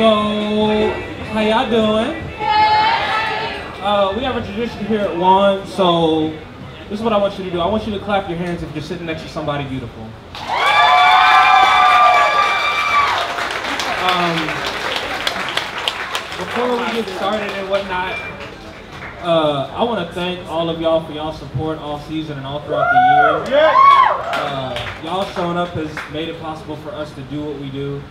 So, how y'all doing? We have a tradition here at One, so this is what I want you to do. I want you to clap your hands if you're sitting next to somebody beautiful. Before we get started and whatnot, I want to thank all of y'all for y'all support all season and all throughout the year. Y'all showing up has made it possible for us to do what we do.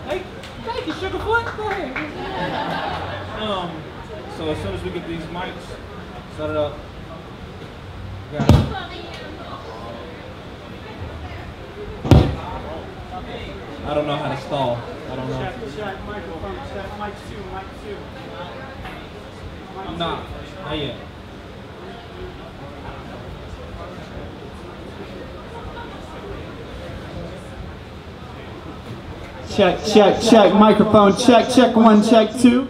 Hey, thank you, Sugarfoot. Go ahead. So as soon as we get these mics set it up, got it. I don't know how to stall. I don't know. Check, microphone, check, mic two. I'm not yet. Check, microphone, check, 1, check 2.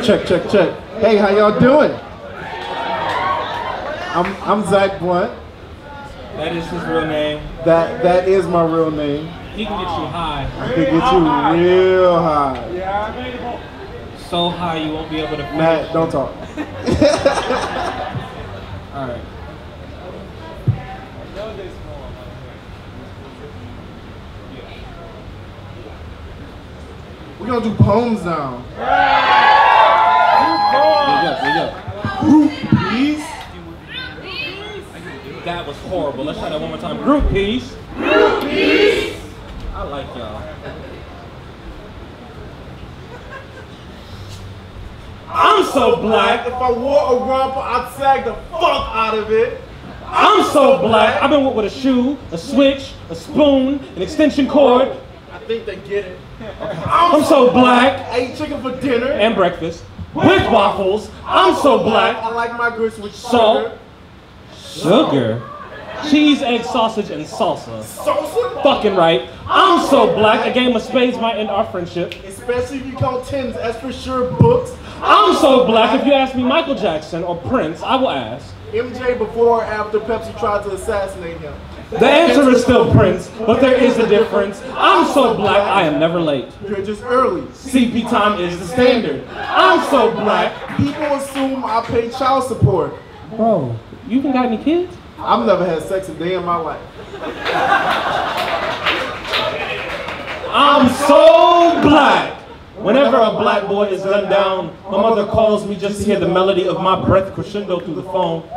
Check. Check. Hey, how y'all doing? I'm Zach Blunt. That is his real name. That is my real name. He can get you high. I can get you real high. Yeah, so high you won't be able to finish. Matt, don't talk. All right. We're gonna do poems now. There you go. Groupies. That was horrible. Let's try that one more time. Groupies. Groupies. I like y'all. I'm so black. If I wore a romper, I'd sag the fuck out of it. I'm so black. I've been with a shoe, a switch, a spoon, an extension cord. I think they get it. I'm so black. I ate chicken for dinner and breakfast with waffles. I'm so black. I like my grits with salt, sugar, cheese, egg, sausage, and salsa. Salsa? Fucking right. I'm so black. A game of spades might end our friendship. Especially if you count tens as for sure books. I'm so black. If you ask me Michael Jackson or Prince, I will ask MJ before or after Pepsi tried to assassinate him. The answer is still Prince, but there is a difference. I'm so black, I am never late. You're just early. CP time is the standard. I'm so black. People assume I pay child support. Bro, you even got any kids? I've never had sex a day in my life. I'm so black. Whenever a black boy is gunned down, my mother calls me just to hear the melody of my breath crescendo through the phone.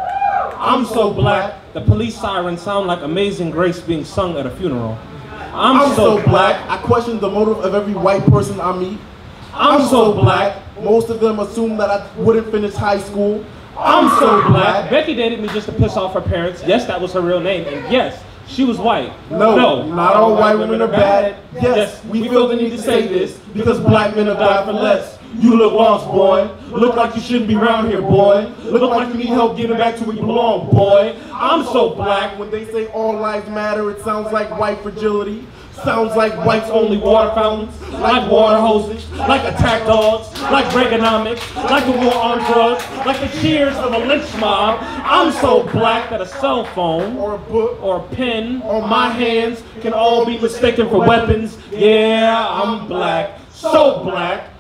I'm so black, the police sirens sound like Amazing Grace being sung at a funeral. I'm so black, I question the motive of every white person I meet. I'm so black, most of them assume that I wouldn't finish high school. I'm so black. Becky dated me just to piss off her parents. Yes, that was her real name, and yes, she was white. No, not all white women are bad. Yes, we feel the need to say this because black men have died for less. You look lost, boy. Look like you shouldn't be around here, boy. Look like you need help getting back to where you belong, boy. I'm so black. When they say all lives matter, it sounds like white fragility. Sounds like whites only water fountains, like water hoses, like attack dogs, like Reaganomics, like the war on drugs, like the cheers of a lynch mob. I'm so black that a cell phone, or a book, or a pen, on my hands can all be mistaken for weapons. Yeah, I'm black, so black.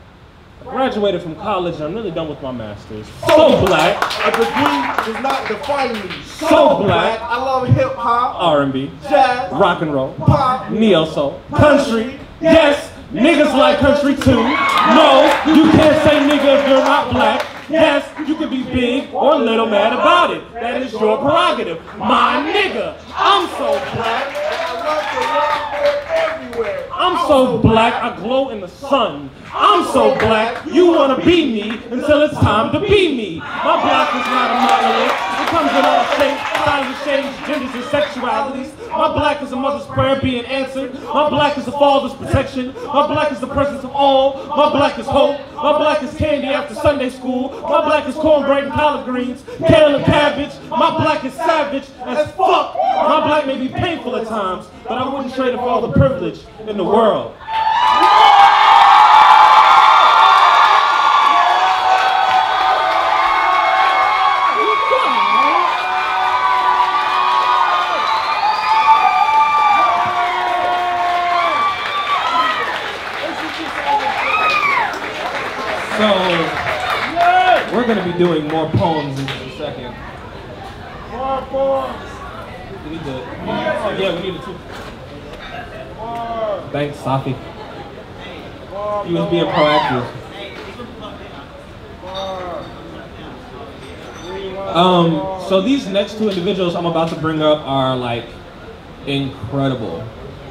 I graduated from college and I'm really done with my master's. So black. A degree does not define me. So black. I love hip hop, R&B, jazz, rock and roll, pop, neo soul, country. Yes, niggas like country too. No, you can't say nigga if you're not black. Yes, you can be big or little mad about it. That is your prerogative. My nigga. I'm so black. everywhere. I'm so black, I glow in the sun. I'm so black, you wanna be me until it's time to be me. My black is not a monolith. It comes in all shapes, sizes, shades, genders, and sexualities. My black is a mother's prayer being answered. My black is a father's protection. My black is the presence of all. My black is hope. My black is candy after Sunday school. My black is cornbread and collard greens, kale and cabbage. My black is savage as fuck. My black may be painful at times, but I wouldn't trade it for all the privilege in the world. So, we're going to be doing more poems in just a second. More poems. We need to, we need to. Thanks, Safi. He was being proactive. So these next two individuals I'm about to bring up are like incredible.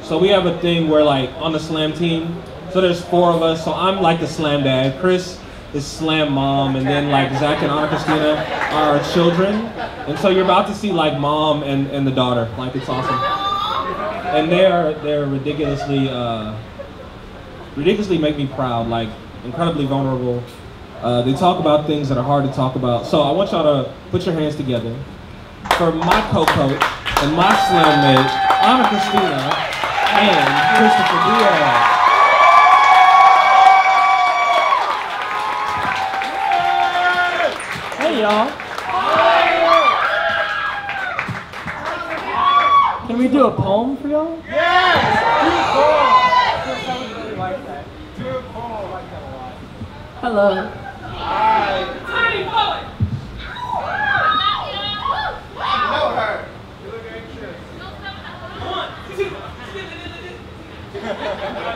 So we have a thing where like on the slam team, so there's 4 of us, so I'm like the slam dad, Chris is slam mom, and then like Zach and Anna Christina are our children. And so you're about to see like mom and the daughter, like it's awesome. And they're ridiculously make me proud, like incredibly vulnerable. They talk about things that are hard to talk about. So I want y'all to put your hands together for my co-coach and my slam mate, Anna Christina and Christopher Diaz. Hey y'all. Can we do a poem for y'all? Yes! Do a poem! Like that. Do a poem like that a lot. Hello. Tiny poet! I know her. You look anxious. 1, 2.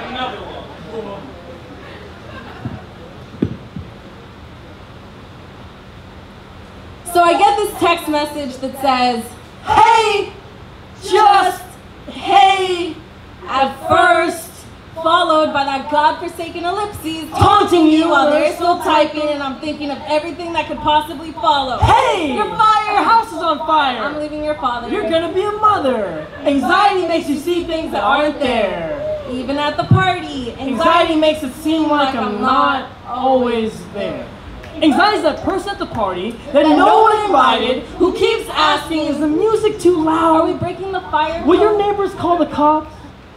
Another one. So I get this text message that says, hey, just hey, at first, followed by that godforsaken ellipses taunting you while they're still typing, and I'm thinking of everything that could possibly follow. Hey! Your house is on fire! I'm leaving your father. You're gonna be a mother! Anxiety makes you see things that aren't there. Even at the party. Anxiety makes it seem like I'm not always there. Anxiety is that person at the party that no one invited who keeps asking, is the music too loud? Are we breaking the fire? Will your neighbors call the cops?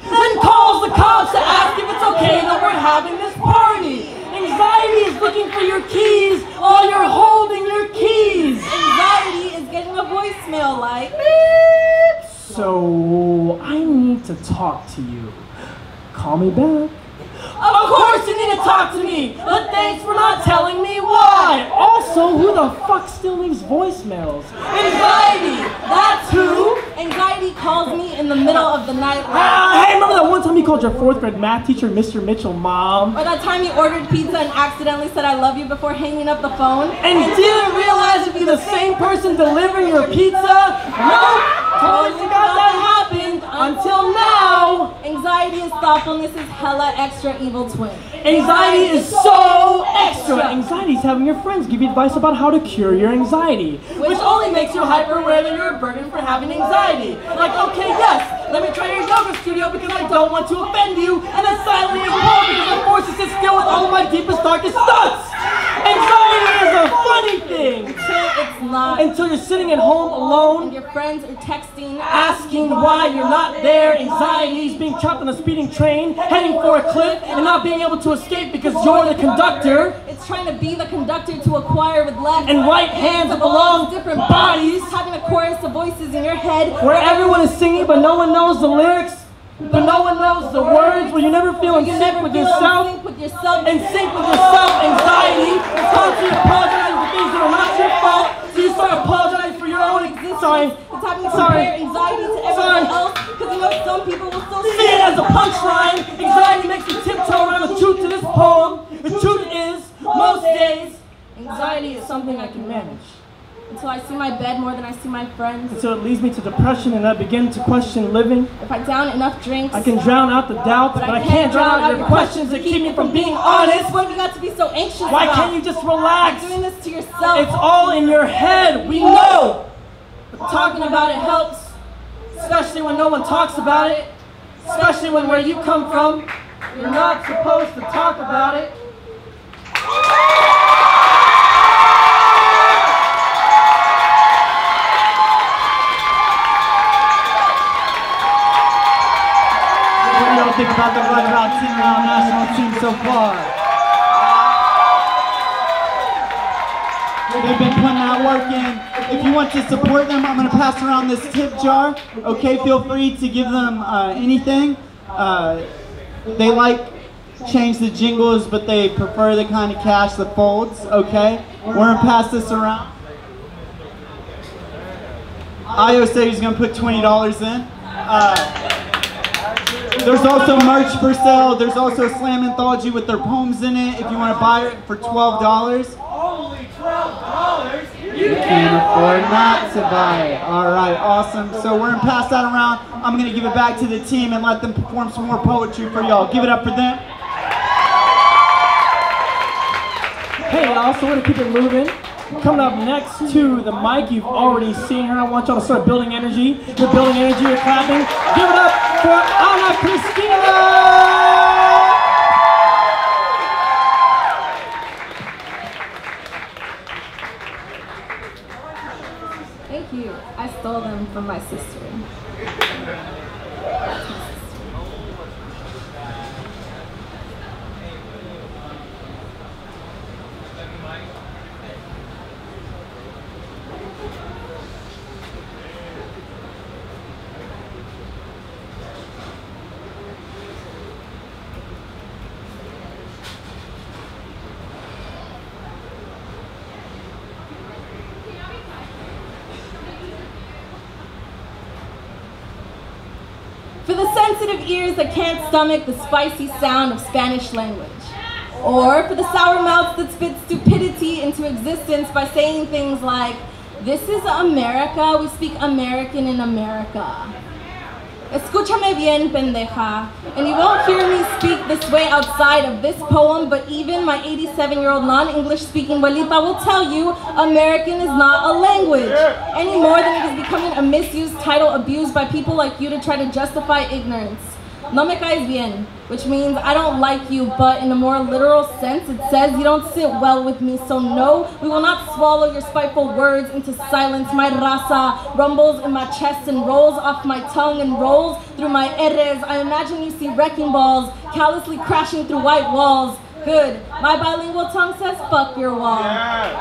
Then calls the cops to ask if it's okay that we're having this party. Anxiety is looking for your keys while you're holding your keys. Anxiety is getting a voicemail like, beep. So I need to talk to you. Call me back. Of course you need to talk to me, but thanks for not telling me why. Also, who the fuck still leaves voicemails? Anxiety, that's who. Anxiety calls me in the middle of the night. Hey, remember that one time you called your 4th grade math teacher Mr. Mitchell mom? Or that time you ordered pizza and accidentally said I love you before hanging up the phone? And didn't realize it'd be the same person delivering your pizza? Nope, totally forgot that happened until now. Anxiety is thoughtfulness is hella extra evil twin. Anxiety is so extra. Anxiety is having your friends give you advice about how to cure your anxiety, which only makes you hyper aware that you're a burden for having anxiety. Like, okay, yes, let me try your yoga studio because I don't want to offend you, and then silently ignore because I'm forced to sit still with all of my deepest, darkest thoughts. Anxiety is a funny thing. Until it's not. Until you're sitting at home alone and your friends are texting, asking why you're not there. Anxiety is being trapped on a speeding train, heading for a cliff, and not being able to escape because you're the conductor. It's trying to be the conductor to a choir with left and right hands that belong to different bodies. Having a chorus of voices in your head where everyone is singing but no one knows the lyrics. But no one knows the words, where you never feel in sync with yourself. In sync with yourself, anxiety is constantly apologizing for things that are not your fault. So you start apologizing for your own existence. It's having to compare anxiety to everyone else because you know some people will still see it as a punchline. Anxiety makes you tiptoe around the truth to this poem. The truth is, most days, anxiety is something I can manage. Until I see my bed more than I see my friends. Until it leads me to depression and I begin to question living. If I down enough drinks. I can drown out the doubts, but I can't drown out your questions that keep me from being honest. What have you got to be so anxious Why about? can't you just relax? You're doing this to yourself. It's all in your head, we know. But talking about it helps, especially when no one talks about it. Especially when where you come from, you're not supposed to talk about it. applause. They've been putting that work in. If you want to support them, I'm going to pass around this tip jar. Okay, feel free to give them anything. They like change the jingles, but they prefer the kind of cash that folds. Okay, we're going to pass this around. Io said he's going to put $20 in. There's also merch for sale. There's also a slam anthology with their poems in it if you want to buy it for $12. Only $12? You can't afford not to buy it. Alright, awesome. So we're going to pass that around. I'm going to give it back to the team and let them perform some more poetry for y'all. Give it up for them. Hey y'all, so we're gonna keep it moving. Coming up next to the mic, you've already seen her. I want y'all to start building energy. You're building energy, you're clapping. Give it up for Ana Cristina! Thank you. I stole them from my sister. For the sensitive ears that can't stomach the spicy sound of Spanish language. Or for the sour mouths that spit stupidity into existence by saying things like, "This is America, we speak American in America." Escúchame bien, pendeja. And you won't hear me speak this way outside of this poem, but even my 87-year-old non-English speaking abuelita will tell you American is not a language, any more than it is becoming a misused title abused by people like you to try to justify ignorance. No me caes bien, which means I don't like you, but in a more literal sense, it says you don't sit well with me. So no, we will not swallow your spiteful words into silence. My raza rumbles in my chest and rolls off my tongue and rolls through my eres. I imagine you see wrecking balls callously crashing through white walls. Good. My bilingual tongue says fuck your wall.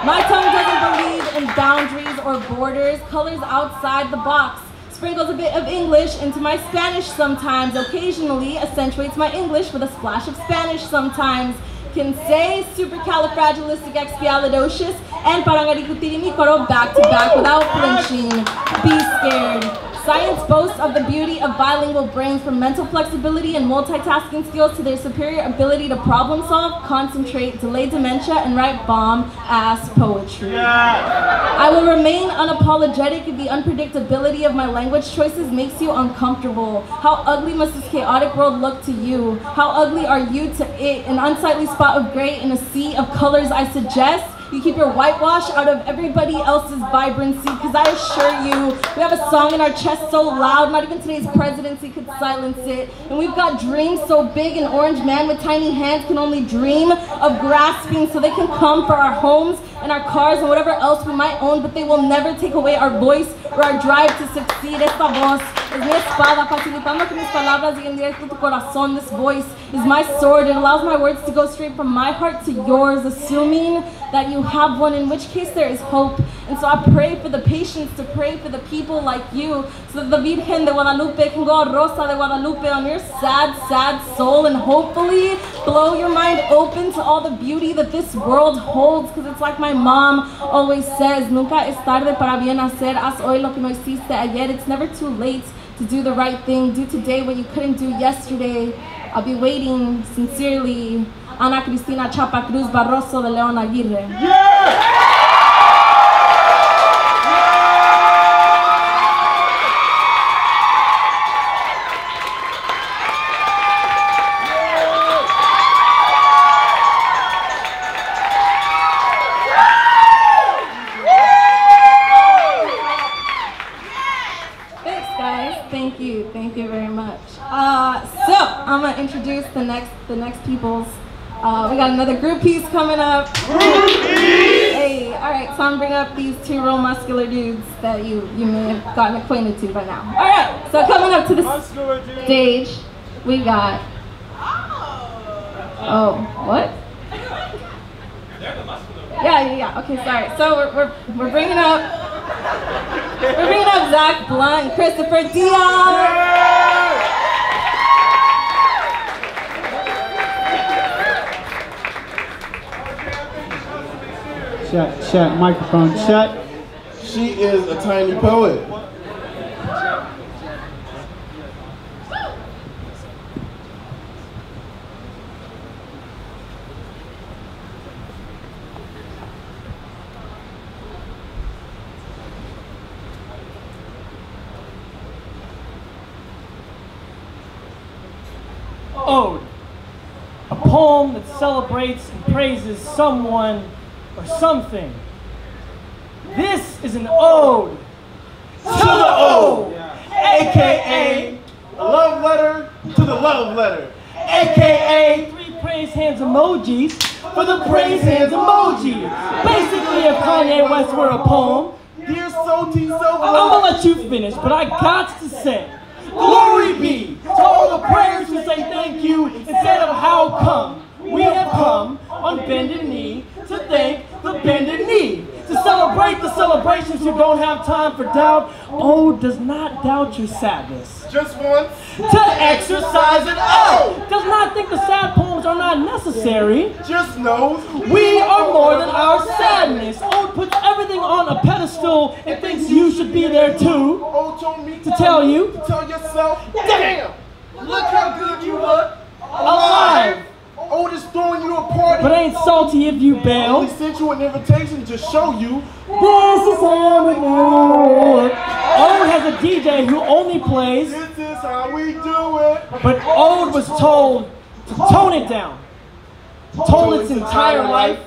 My tongue doesn't believe in boundaries or borders, colors outside the box. Sprinkles a bit of English into my Spanish sometimes, occasionally accentuates my English with a splash of Spanish sometimes. Can say supercalifragilisticexpialidocious and parangaricutirimicoro back to back without flinching. Be scared. Science boasts of the beauty of bilingual brains, from mental flexibility and multitasking skills to their superior ability to problem solve, concentrate, delay dementia, and write bomb-ass poetry. I will remain unapologetic if the unpredictability of my language choices makes you uncomfortable. How ugly must this chaotic world look to you? How ugly are you to it? An unsightly spot of gray in a sea of colors, I suggest. You keep your whitewash out of everybody else's vibrancy, because I assure you, we have a song in our chest so loud, not even today's presidency could silence it. And we've got dreams so big, an orange man with tiny hands can only dream of grasping so they can come for our homes and our cars and whatever else we might own, but they will never take away our voice or our drive to succeed. Esta voz es mi espada, facilitando que mis palabras lleguen directo a tu corazón. This voice is my sword. It allows my words to go straight from my heart to yours, assuming that you have one, in which case there is hope. And so I pray for the patience to pray for the people like you, so that the Virgen de Guadalupe can go Rosa de Guadalupe on your sad, sad soul, and hopefully blow your mind open to all the beauty that this world holds. Because it's like my mom always says, nunca es tarde para bien hacer, haz hoy lo que no hiciste ayer. It's never too late to do the right thing. Do today what you couldn't do yesterday. I'll be waiting, sincerely, Ana Cristina Chapa Cruz Barroso de León Aguirre. Thank you very much. So I'm gonna introduce the next peoples. We got another group piece coming up. Hey, all right. So I'm bringing up these two real muscular dudes that you may have gotten acquainted to by now. All right. So coming up to the stage, we got Oh, what? Yeah. Okay, sorry. So we're bringing up Zach Blunt and Christopher Dion. Shut, microphone shut. She is a tiny poet. Ode. A poem that celebrates and praises someone or something. This is an ode to the ode, aka A love letter to the love letter. aka 3 praise hands emojis for the praise hands emoji. Basically, if Kanye West were a poem, Dear Soti I'm gonna let you finish, but I got to say, glory be to all the prayers who say thank you instead of how come. We have come on bended knee to thank the bended knee. To celebrate the celebrations who don't have time for doubt. Oh, does not doubt your sadness. Just once. To exercise it out. Does not think the sad poems are not necessary. Just knows We are more than our sadness. Ode puts everything on a pedestal and thinks you should be there too. Oh told me To tell you, tell yourself, damn, look how good you look. alive. Otis throwing you a party. But ain't salty if you bail. Only sent you an invitation to show you. This is how we do it. Ode has a DJ who only plays, This is how we do it. but Ode was told to tone it down. Told its entire life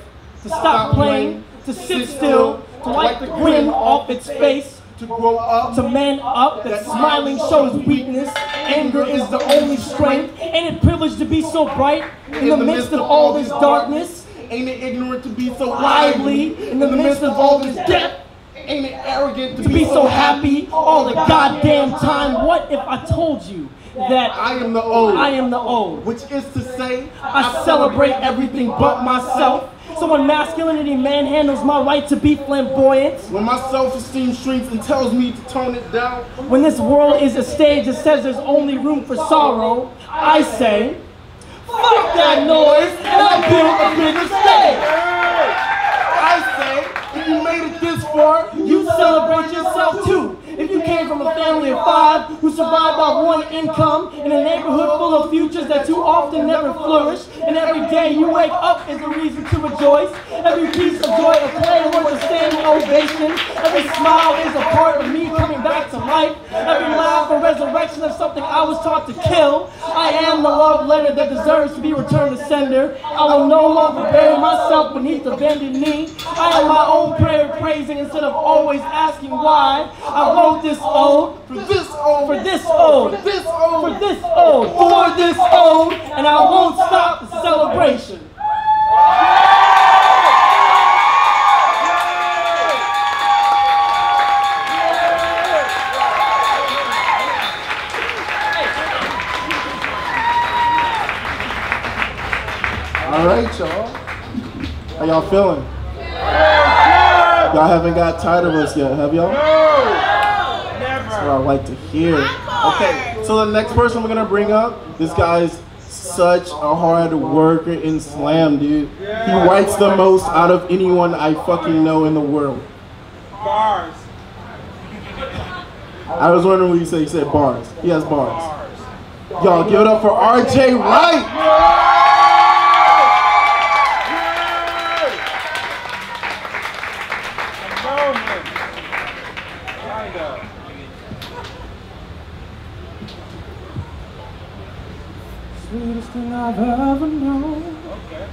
to stop playing, to sit still, to wipe the grin off its face, To grow up. to man up, that smiling shows weakness. Anger is the only strength. Ain't it privileged to be so bright in the midst of all this darkness? Ain't it ignorant to be so Lively in the midst of all this death? Ain't it arrogant To be so happy all the goddamn time? What if I told you that I am the old. I am the old? Which is to say, I celebrate everything but myself. So when masculinity manhandles my right to be flamboyant, when my self-esteem shrinks and tells me to tone it down, when this world is a stage that says there's only room for sorrow, I say, fuck that noise and I build a bigger stage. I say, if you made it this far, You celebrate yourself too. If you came from a family of 5 who survived off one income in a neighborhood full of futures that too often never flourish, and every day you wake up is a reason to rejoice. Every piece of joy of play worth a standing ovation. Every smile is a part of me coming back to life. Every laugh a resurrection of something I was taught to kill. I am the love letter that deserves to be returned to sender. I will no longer bury myself beneath the bended knee. I am my own prayer praising instead of always asking why. I wrote this ode for this old, for this ode, for this old, for this ode, for this ode, and I won't stop the celebration. All right, y'all. How y'all feeling? Y'all haven't got tired of us yet, have y'all? That's what I like to hear. Okay, so the next person we're gonna bring up, this guy's such a hard worker in slam, dude. He writes the most out of anyone I fucking know in the world. Bars. I was wondering what you said. You said bars. He has bars. Y'all give it up for RJ Wright. Sweetest thing I've ever known. Okay.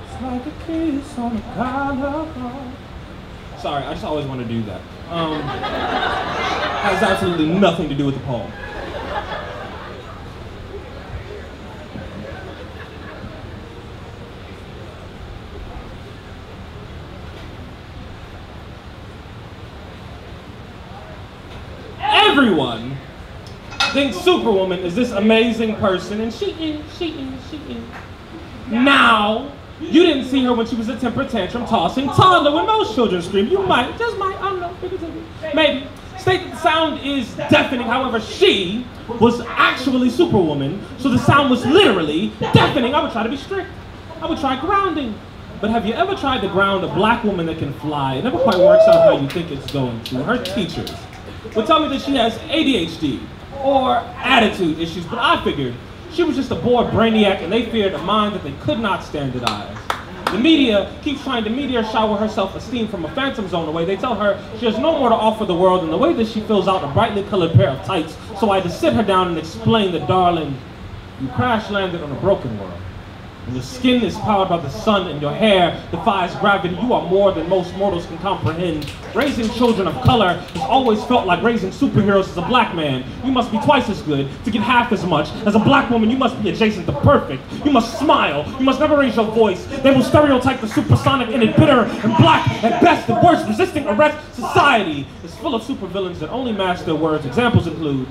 It's like a kiss on a collarbone. Sorry, I just always want to do that. Has absolutely nothing to do with the poem. Everyone thinks Superwoman is this amazing person, and she is. Now, you didn't see her when she was a temper tantrum tossing toddler when most children scream. You might, just might, I don't know, maybe. State that the sound is deafening, however, she was actually Superwoman, so the sound was literally deafening. I would try to be strict. I would try grounding. But have you ever tried to ground a black woman that can fly? It never quite works out how you think it's going to. Her teachers would tell me that she has ADHD or attitude issues, but I figured she was just a bored brainiac and they feared a mind that they could not standardize. The media keeps trying to meteor shower her self-esteem from a phantom zone away. They tell her she has no more to offer the world than the way that she fills out a brightly colored pair of tights. So I had to sit her down and explain that, darling, you crash landed on a broken world. And your skin is powered by the sun and your hair defies gravity. You are more than most mortals can comprehend. Raising children of color has always felt like raising superheroes as a black man. You must be twice as good to get half as much. As a black woman, you must be adjacent to perfect. You must smile. You must never raise your voice. They will stereotype the supersonic and bitter and black at best and worst. Resisting arrest, society is full of supervillains that only match their words. Examples include,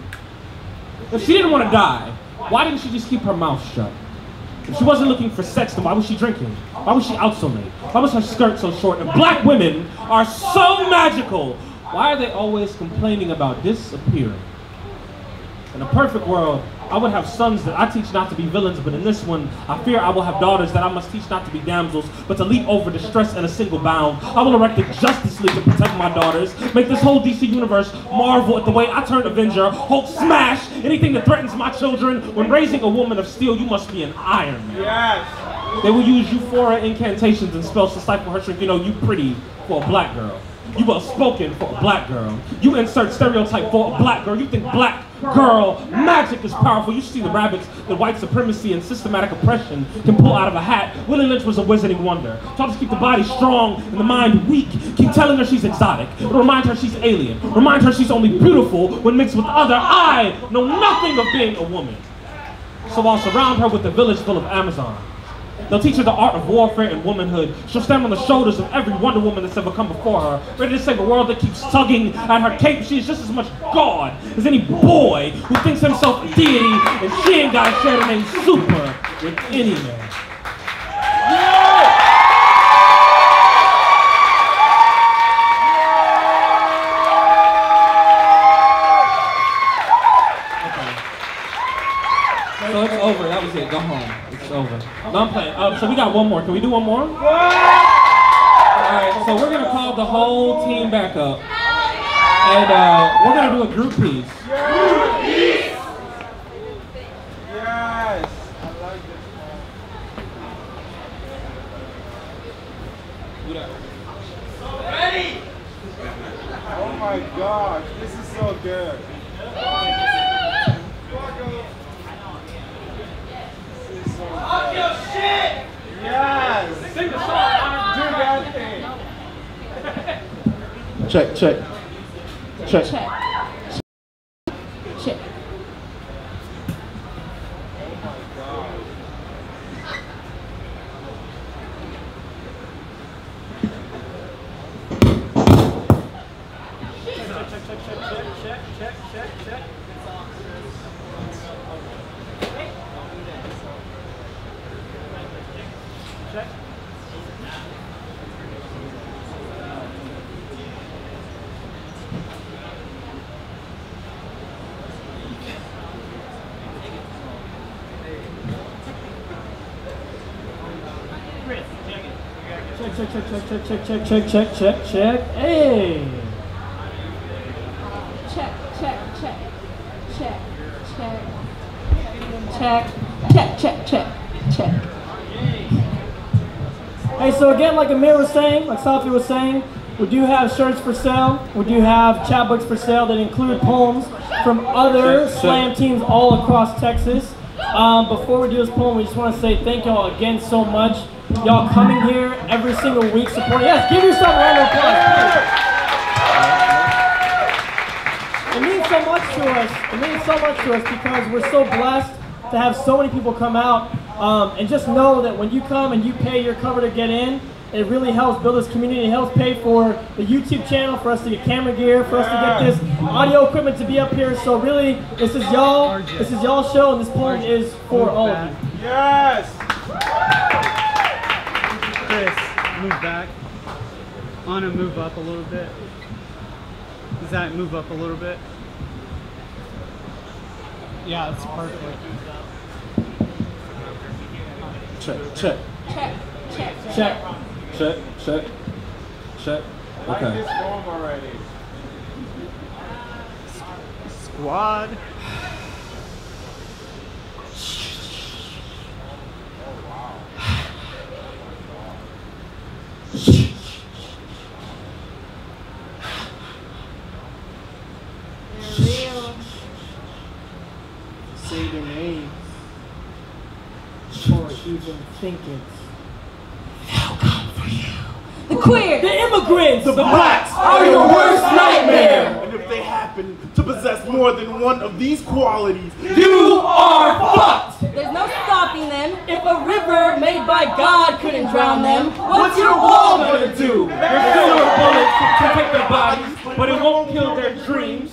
if she didn't want to die, why didn't she just keep her mouth shut? If she wasn't looking for sex, then why was she drinking? Why was she out so late? Why was her skirt so short? And black women are so magical. Why are they always complaining about disappearing? In a perfect world, I would have sons that I teach not to be villains, but in this one, I fear I will have daughters that I must teach not to be damsels, but to leap over distress in a single bound. I will erect a Justice League to protect my daughters, make this whole DC universe marvel at the way I turn Avenger, Hulk smash anything that threatens my children. When raising a woman of steel, you must be an Iron Man. Yes. They will use euphoria incantations and spells to stifle her strength. You know, you pretty for a black girl. You well spoken for a black girl. You insert stereotype for a black girl. You think black girl magic is powerful. You see the rabbits that white supremacy and systematic oppression can pull out of a hat. Willie Lynch was a wizarding wonder. Taught us to keep the body strong and the mind weak. Keep telling her she's exotic. Remind her she's alien. Remind her she's only beautiful when mixed with other. I know nothing of being a woman. So I'll surround her with a village full of Amazons. They'll teach her the art of warfare and womanhood. She'll stand on the shoulders of every Wonder Woman that's ever come before her, ready to save a world that keeps tugging at her cape. She is just as much God as any boy who thinks himself a deity, and she ain't got to share the name Super with any man. So it's over. That was it. Go home. It's over. No, I'm playing. So we got one more. Can we do one more? All right. So we're gonna call the whole team back up, and we're gonna do a group piece. Yes. Yes. I like this one. Ready? Oh my gosh, this is so good. Up your shit! Yes! Sing the song, do that thing. Check. Check. Check. Hey. Check. Hey, so again, like Amir was saying, like Safi was saying, we do have shirts for sale. We do have chapbooks for sale that include poems from other slam teams all across Texas. Before we do this poem, we just want to say thank y'all again so much. Y'all coming here every single week supporting. Yes, give yourself a round of applause. It means so much to us. It means so much to us because we're so blessed to have so many people come out. And just know that when you come and you pay your cover to get in, it really helps build this community. It helps pay for the YouTube channel, for us to get camera gear, for us to get this audio equipment to be up here. So really, this is y'all's show, and this poem is for all of you. Yes! move back. I want to move up a little bit. Does that move up a little bit? Yeah, that's perfect. Check, check. Check, check, Check. Check, check. Check. Like Okay. this form already. Squad. They're real. Say their names. Or even think it. The queer. The immigrants! The blacks are your worst nightmare! And if they happen to possess more than one of these qualities, You are fucked! There's no stopping them. If a river made by God couldn't drown them, what's your wall gonna do? There's silver bullets to protect their bodies, but it won't kill their dreams.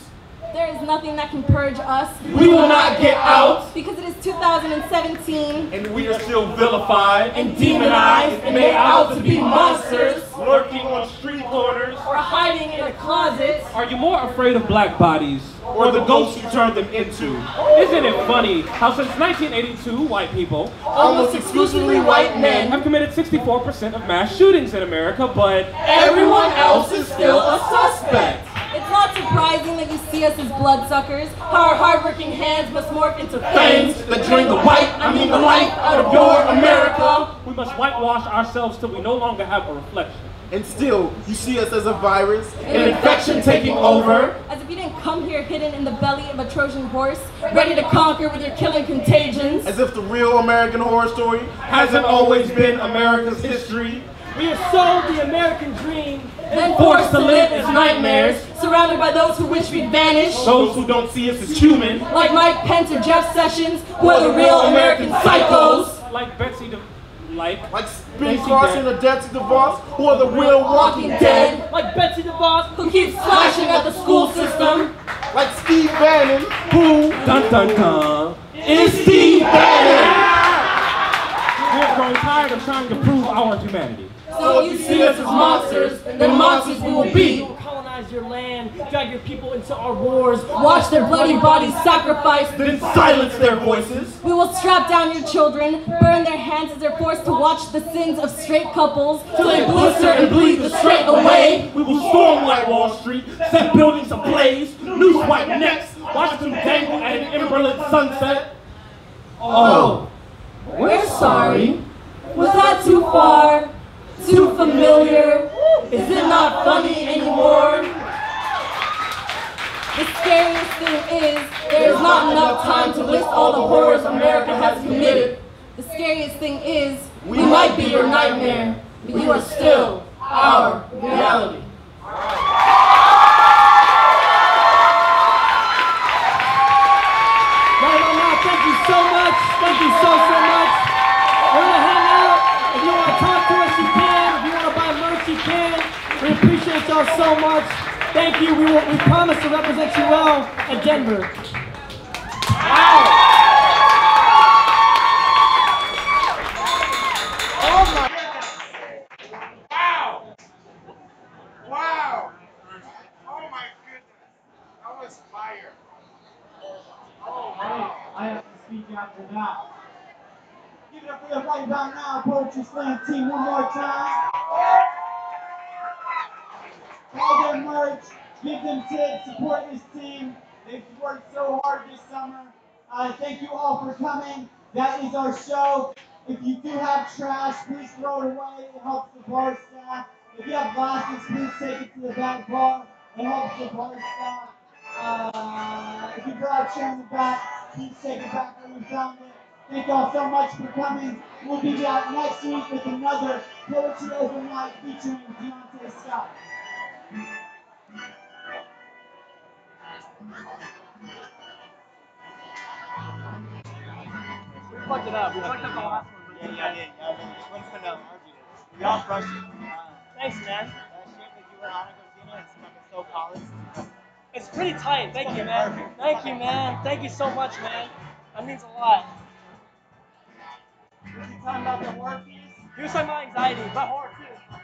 There is nothing that can purge us. We will not get out. Because it is 2017. and we are still vilified And demonized and made out to be monsters, lurking on street corners, or hiding in a closet. Are you more afraid of black bodies? or the ghosts you turned them into. Isn't it funny how since 1982, white people Almost exclusively white men. have committed 64% of mass shootings in America, but Everyone else is still a suspect. It's not surprising that you see us as bloodsuckers. How our hardworking hands must morph into fangs that drain the the life out of your America. we must whitewash ourselves till we no longer have a reflection. And still, you see us as a virus, An infection taking over. As if you didn't come here hidden in the belly of a Trojan horse, ready to conquer with your killing contagions. as if the real American Horror Story Hasn't always been America's history. We have sold the American dream, Then forced to live as nightmares, surrounded by those who wish we'd vanish. Those who don't see us as human, Like Mike Pence or Jeff Sessions, who are the real American psychos. like Betsy like Betsy Spin Cross and the Betsy DeVos, who are the real Walking Dead, like Betsy DeVos, Who keeps slashing at the school system. like Steve Bannon, who dun dun dun. is Steve Bannon. We have grown tired of trying to prove our humanity. So if you see us as monsters, then monsters we will we be. will colonize your land, drag your people into our wars, Watch their bloody bodies sacrificed. Then silence their voices. We will strap down your children, burn their hands as they're forced to watch the sins of straight couples till they blister and bleed the straight away. We will storm White Wall Street, set buildings ablaze, noose white necks, watch them dangle at an emberlit sunset. Oh, We're sorry. Was that too far? Too familiar? Is it not funny anymore? The scariest thing is, there is not enough time to list all the horrors America has committed. The scariest thing is, we might be your nightmare, but you are still our reality. Right, thank you so much. Thank you so much. We're gonna hang out. If you want to talk to us, you can. If you want to buy merch, you can. We appreciate y'all so much. Thank you. We promise to represent you well at Denver. Wow! Oh my goodness. That was fire. I have to speak after that. Give it up for the right about now Poetry Slam team one more time. Buy their merch, give them tips, support this team. They've worked so hard this summer. Thank you all for coming. That is our show. If you do have trash, please throw it away. It helps the bar staff. If you have glasses, please take it to the back bar. It helps the bar staff. If you draw a chair in the back, please take it back where you found it. Thank y'all so much for coming. We'll be back next week with another Poetry Open Mic featuring Deontay Scott. We fucked it up. We fucked up the last one. Yeah. When's the no? Y'all crushed it. Thanks, man. That shit with you and Ana Garcia is fucking so polished. It's pretty tight. Thank you, man. Thank you, man. Thank you so much, man. That means a lot. Was he talking about the horror piece? He was talking about anxiety, but horror too.